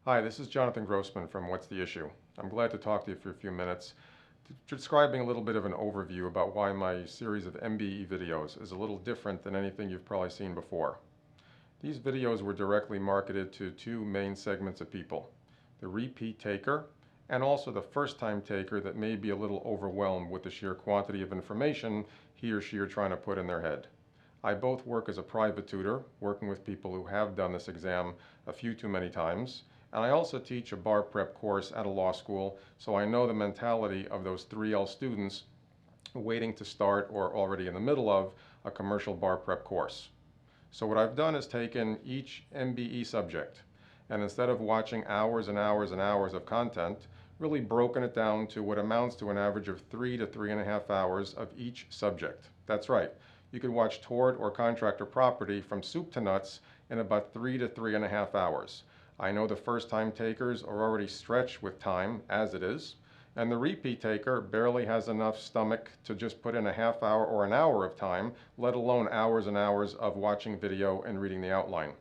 Hi, this is Jonathan Grossman from What's the Issue. I'm glad to talk to you for a few minutes, describing a little bit of an overview about why my series of MBE videos is a little different than anything you've probably seen before. These videos were directly marketed to two main segments of people, the repeat taker and also the first-time taker that may be a little overwhelmed with the sheer quantity of information he or she are trying to put in their head. I both work as a private tutor, working with people who have done this exam a few too many times, and I also teach a bar prep course at a law school, so I know the mentality of those 3L students waiting to start or already in the middle of a commercial bar prep course. So what I've done is taken each MBE subject, and instead of watching hours and hours and hours of content, really broken it down to what amounts to an average of 3 to 3.5 hours of each subject. That's right. You could watch tort or contractor property from soup to nuts in about 3 to 3.5 hours. I know the first-time takers are already stretched with time as it is, and the repeat taker barely has enough stomach to just put in a half hour or an hour of time, let alone hours and hours of watching video and reading the outline.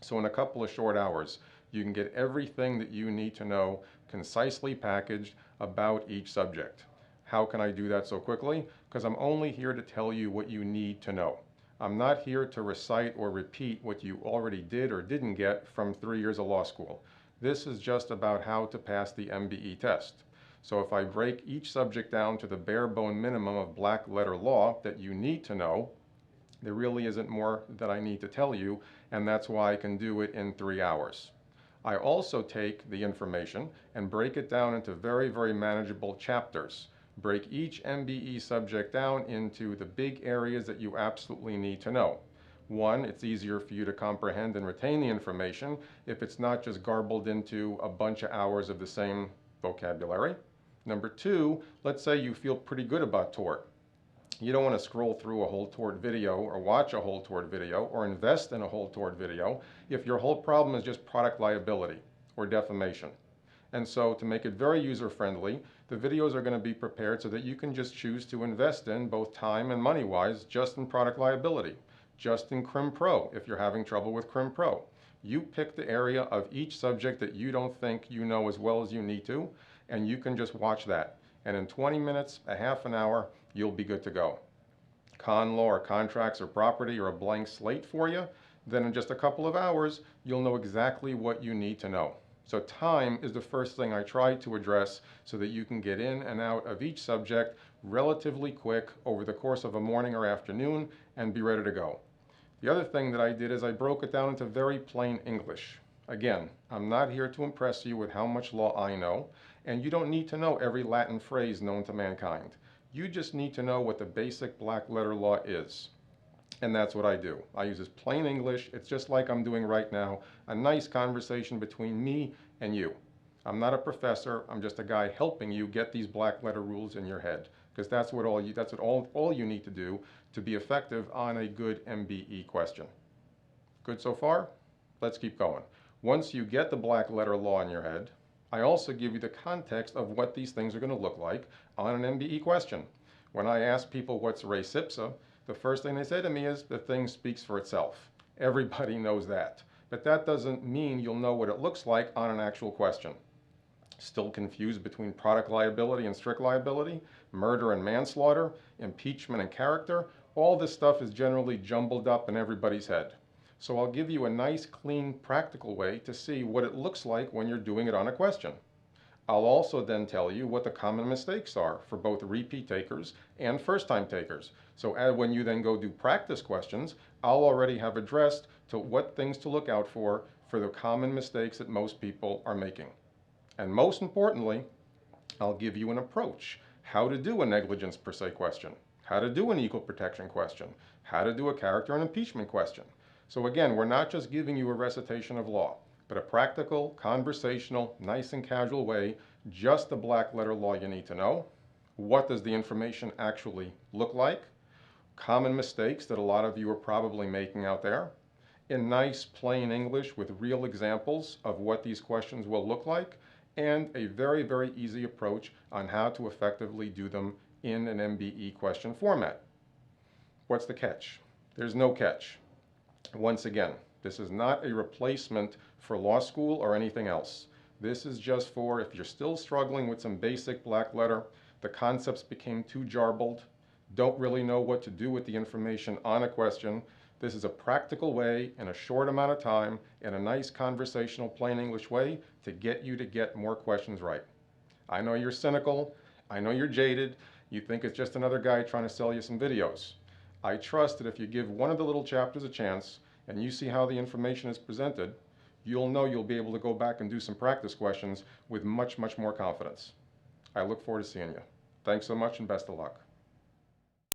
So in a couple of short hours, you can get everything that you need to know concisely packaged about each subject. How can I do that so quickly? Because I'm only here to tell you what you need to know. I'm not here to recite or repeat what you already did or didn't get from 3 years of law school. This is just about how to pass the MBE test. So if I break each subject down to the bare bone minimum of black letter law that you need to know, there really isn't more that I need to tell you, and that's why I can do it in 3 hours. I also take the information and break it down into very, very manageable chapters. Break each MBE subject down into the big areas that you absolutely need to know. One, it's easier for you to comprehend and retain the information if it's not just garbled into a bunch of hours of the same vocabulary. Number two, let's say you feel pretty good about tort. You don't want to scroll through a whole tort video or watch a whole tort video or invest in a whole tort video if your whole problem is just product liability or defamation. And so to make it very user-friendly, the videos are going to be prepared so that you can just choose to invest in both time and money-wise just in product liability, just in Crim Pro if you're having trouble with Crim Pro. You pick the area of each subject that you don't think you know as well as you need to, and you can just watch that. And in 20 minutes, a half an hour, you'll be good to go. Con law or contracts or property or a blank slate for you, then in just a couple of hours, you'll know exactly what you need to know. So time is the first thing I try to address so that you can get in and out of each subject relatively quick over the course of a morning or afternoon and be ready to go. The other thing that I did is I broke it down into very plain English. Again, I'm not here to impress you with how much law I know, and you don't need to know every Latin phrase known to mankind. You just need to know what the basic black letter law is. And that's what I do. I use this plain English. It's just like I'm doing right now, a nice conversation between me and you. I'm not a professor. I'm just a guy helping you get these black letter rules in your head, because that's what all you need to do to be effective on a good MBE question. Good so far? Let's keep going. Once you get the black letter law in your head, I also give you the context of what these things are going to look like on an MBE question. When I ask people what's res ipsa, the first thing they say to me is the thing speaks for itself. Everybody knows that. But that doesn't mean you'll know what it looks like on an actual question. Still confused between product liability and strict liability, murder and manslaughter, impeachment and character? All this stuff is generally jumbled up in everybody's head. So I'll give you a nice, clean, practical way to see what it looks like when you're doing it on a question. I'll also then tell you what the common mistakes are for both repeat takers and first-time takers. So when you then go do practice questions, I'll already have addressed to what things to look out for the common mistakes that most people are making. And most importantly, I'll give you an approach, how to do a negligence per se question, how to do an equal protection question, how to do a character and impeachment question. So again, we're not just giving you a recitation of law, but a practical, conversational, nice and casual way, just the black letter law you need to know. What does the information actually look like? Common mistakes that a lot of you are probably making out there. In nice, plain English with real examples of what these questions will look like, and a very, very easy approach on how to effectively do them in an MBE question format. What's the catch? There's no catch. Once again, This is not a replacement for law school or anything else. This is just for if you're still struggling with some basic black letter, the concepts became too jarbled, don't really know what to do with the information on a question. This is a practical way in a short amount of time in a nice conversational plain English way to get you to get more questions right. I know you're cynical. I know you're jaded. You think it's just another guy trying to sell you some videos. I trust that if you give one of the little chapters a chance and you see how the information is presented, you'll know you'll be able to go back and do some practice questions with much, much more confidence. I look forward to seeing you. Thanks so much and best of luck.